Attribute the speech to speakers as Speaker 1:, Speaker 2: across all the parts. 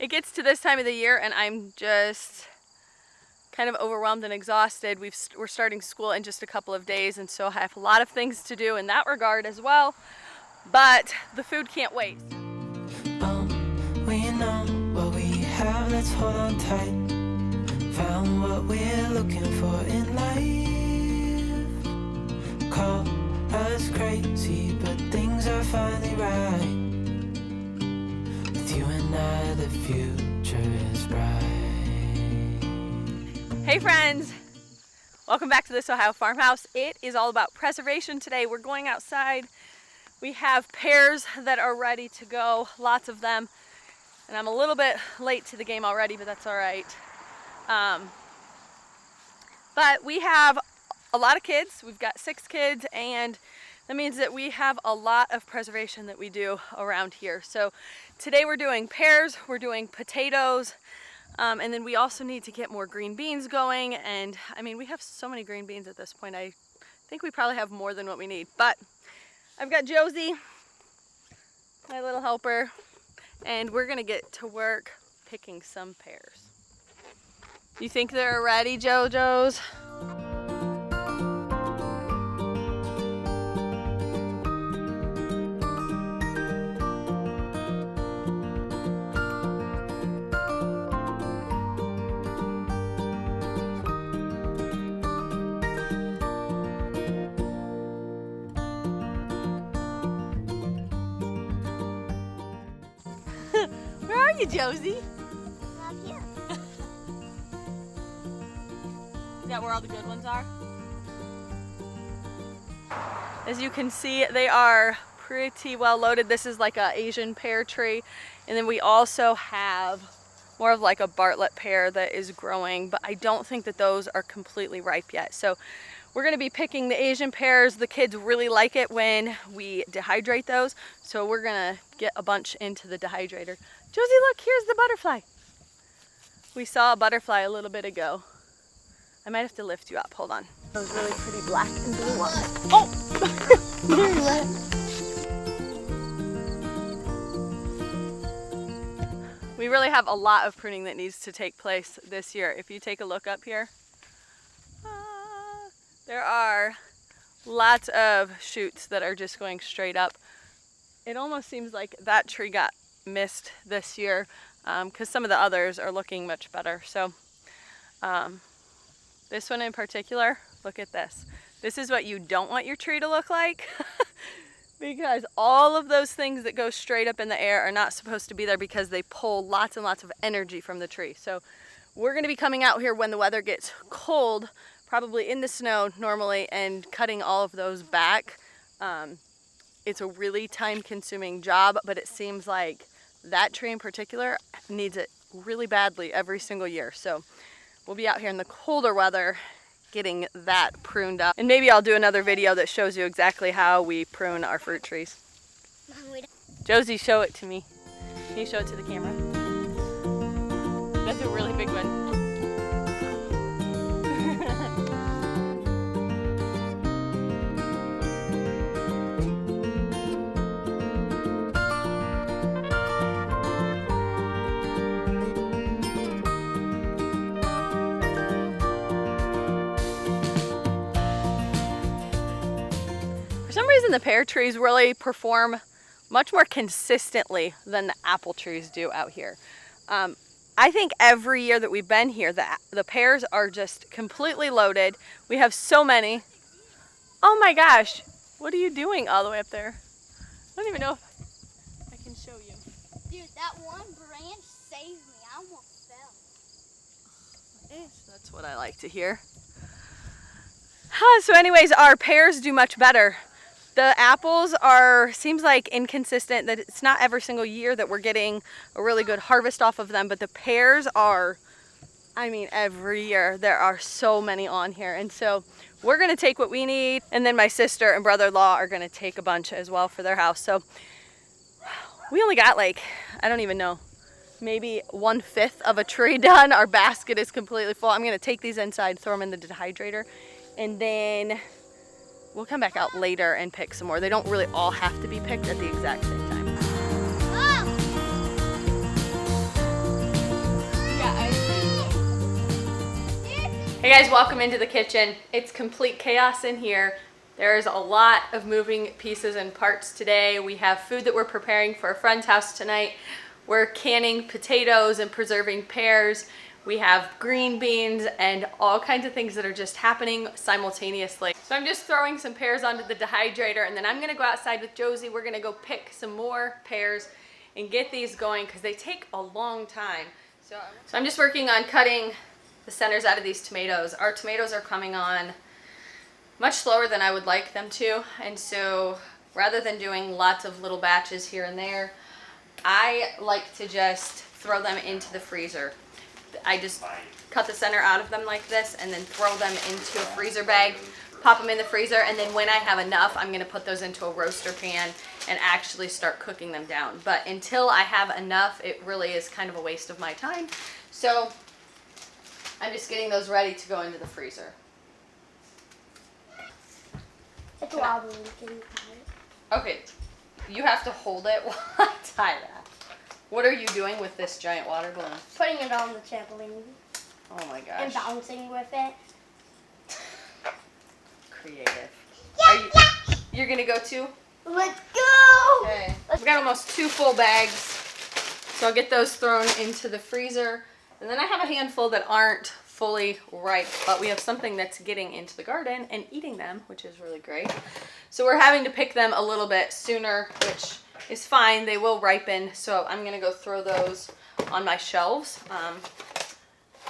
Speaker 1: It gets to this time of the year and I'm just kind of overwhelmed and exhausted. We're starting school in just a couple of days, and so I have a lot of things to do in that regard as well, but the food can't wait.
Speaker 2: We know what we have, let's hold on tight. Found what we're looking for in life. Call us crazy, but things are finally right. With you and I, the future is bright.
Speaker 1: Hey friends, welcome back to This Ohio Farmhouse. It is all about preservation today. We're going outside. We have pears that are ready to go, lots of them. And I'm a little bit late to the game already, but that's all right. But we have a lot of kids. We've got 6 kids, and that means that we have a lot of preservation that we do around here. So today we're doing pears, we're doing potatoes, and then we also need to get more green beans going. And I mean, we have so many green beans at this point. I think we probably have more than what we need. But I've got Josie, my little helper, and we're gonna get to work picking some pears. You think they're ready, JoJo's? Where are you, Josie?
Speaker 3: Up here.
Speaker 1: Is that where all the good ones are? As you can see, they are pretty well loaded. This is like an Asian pear tree. And then we also have more of like a Bartlett pear that is growing, but I don't think that those are completely ripe yet. So we're gonna be picking the Asian pears. The kids really like it when we dehydrate those. So we're gonna get a bunch into the dehydrator. Josie, look, here's the butterfly. We saw a butterfly a little bit ago. I might have to lift you up, hold on. Those really pretty black and blue ones. Oh! We really have a lot of pruning that needs to take place this year. If you take a look up here, there are lots of shoots that are just going straight up. It almost seems like that tree got missed this year because some of the others are looking much better. So this one in particular, look at this. This is what you don't want your tree to look like because all of those things that go straight up in the air are not supposed to be there because they pull lots and lots of energy from the tree. So we're gonna be coming out here when the weather gets cold, probably in the snow normally, and cutting all of those back. It's a really time-consuming job, but it seems like that tree in particular needs it really badly every single year. So we'll be out here in the colder weather getting that pruned up. And maybe I'll do another video that shows you exactly how we prune our fruit trees. Josie, show it to me. Can you show it to the camera? That's a really big one. For some reason, the pear trees really perform much more consistently than the apple trees do out here. I think every year that we've been here, the pears are just completely loaded. We have so many. Oh my gosh, what are you doing all the way up there? I don't even know if I can show you.
Speaker 3: Dude, that one branch saved me. I almost fell.
Speaker 1: That's what I like to hear. So anyways, our pears do much better. The apples seems like inconsistent, that it's not every single year that we're getting a really good harvest off of them, but the pears are, I mean, every year there are so many on here. And so we're gonna take what we need, and then my sister and brother-in-law are gonna take a bunch as well for their house. So we only got like, I don't even know, maybe 1/5 of a tree done. Our basket is completely full. I'm gonna take these inside, throw them in the dehydrator, and then we'll come back out later and pick some more. They don't really all have to be picked at the exact same time. Hey guys, welcome into the kitchen. It's complete chaos in here. There's a lot of moving pieces and parts today. We have food that we're preparing for a friend's house tonight. We're canning potatoes and preserving pears. We have green beans and all kinds of things that are just happening simultaneously. So I'm just throwing some pears onto the dehydrator, and then I'm gonna go outside with Josie. We're gonna go pick some more pears and get these going because they take a long time. So I'm just working on cutting the centers out of these tomatoes. Our tomatoes are coming on much slower than I would like them to, and so rather than doing lots of little batches here and there, I like to just throw them into the freezer. I just cut the center out of them like this and then throw them into a freezer bag, pop them in the freezer, and then when I have enough, I'm gonna put those into a roaster pan and actually start cooking them down. But until I have enough, it really is kind of a waste of my time. So I'm just getting those ready to go into the freezer.
Speaker 3: It's wobbly. Can you tie it?
Speaker 1: Okay, you have to hold it while I tie that. What are you doing with this giant water balloon?
Speaker 3: Putting it on the trampoline
Speaker 1: Oh my gosh.
Speaker 3: and bouncing with it.
Speaker 1: Creative.
Speaker 3: Yeah,
Speaker 1: You're gonna go too?
Speaker 3: Let's go!
Speaker 1: Okay. We've got almost 2 full bags, so I'll get those thrown into the freezer. And then I have a handful that aren't fully ripe, but we have something that's getting into the garden and eating them, which is really great. So we're having to pick them a little bit sooner, which is fine. They will ripen, so I'm gonna go throw those on my shelves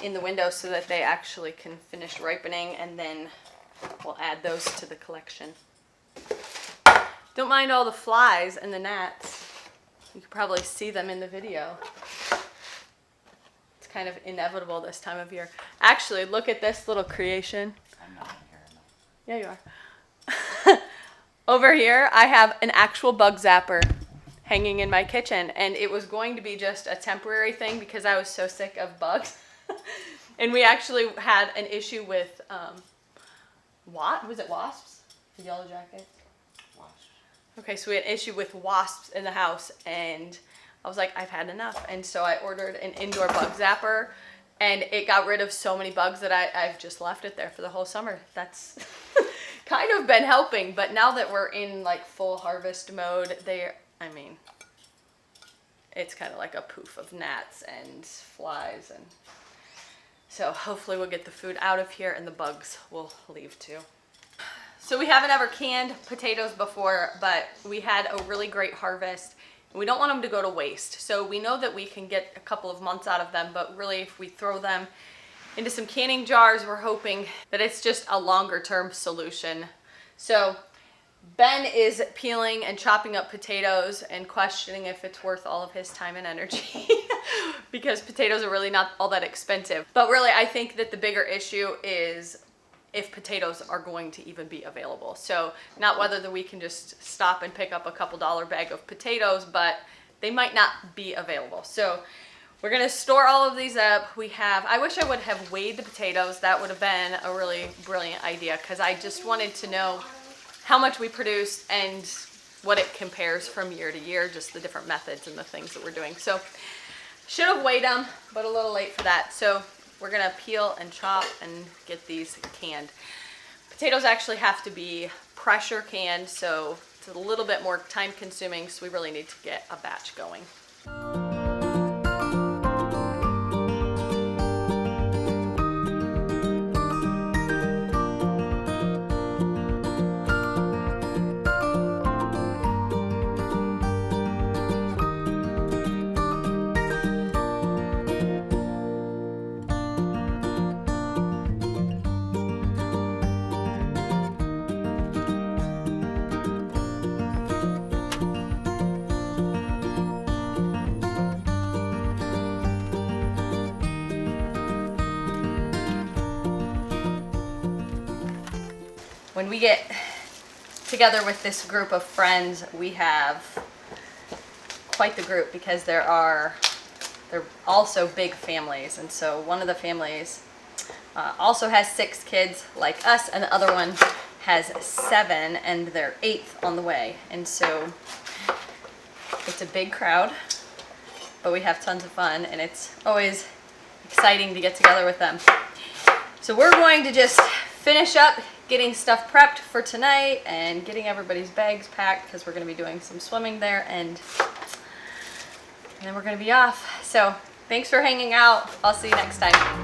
Speaker 1: in the window so that they actually can finish ripening, and then we'll add those to the collection. Don't mind all the flies and the gnats. You can probably see them in the video. It's kind of inevitable this time of year. Actually, look at this little creation.
Speaker 4: I'm not here.
Speaker 1: Yeah, you are. Over here, I have an actual bug zapper hanging in my kitchen, and it was going to be just a temporary thing because I was so sick of bugs. And we actually had an issue with, was it wasps? The yellow jacket? Okay, so we had an issue with wasps in the house, and I was like, I've had enough. And so I ordered an indoor bug zapper, and it got rid of so many bugs that I've just left it there for the whole summer. That's kind of been helping, but now that we're in like full harvest mode, it's kind of like a poof of gnats and flies, and so hopefully we'll get the food out of here and the bugs will leave too. So we haven't ever canned potatoes before, but we had a really great harvest. We don't want them to go to waste. So we know that we can get a couple of months out of them, but really if we throw them into some canning jars, we're hoping that it's just a longer term solution. So Ben is peeling and chopping up potatoes and questioning if it's worth all of his time and energy because potatoes are really not all that expensive. But really, I think that the bigger issue is if potatoes are going to even be available. So not whether we can just stop and pick up a couple dollar bag of potatoes, but they might not be available. So we're gonna store all of these up. I wish I would have weighed the potatoes. That would have been a really brilliant idea because I just wanted to know how much we produce and what it compares from year to year, just the different methods and the things that we're doing. So should have weighed them, but a little late for that. So we're gonna peel and chop and get these canned. Potatoes actually have to be pressure canned, so it's a little bit more time consuming, so we really need to get a batch going. When we get together with this group of friends, we have quite the group because they're also big families. And so one of the families also has 6 kids like us, and the other one has 7, and they're 8th on the way. And so it's a big crowd, but we have tons of fun, and it's always exciting to get together with them. So we're going to just finish up getting stuff prepped for tonight and getting everybody's bags packed because we're going to be doing some swimming there, and then we're going to be off. So thanks for hanging out. I'll see you next time.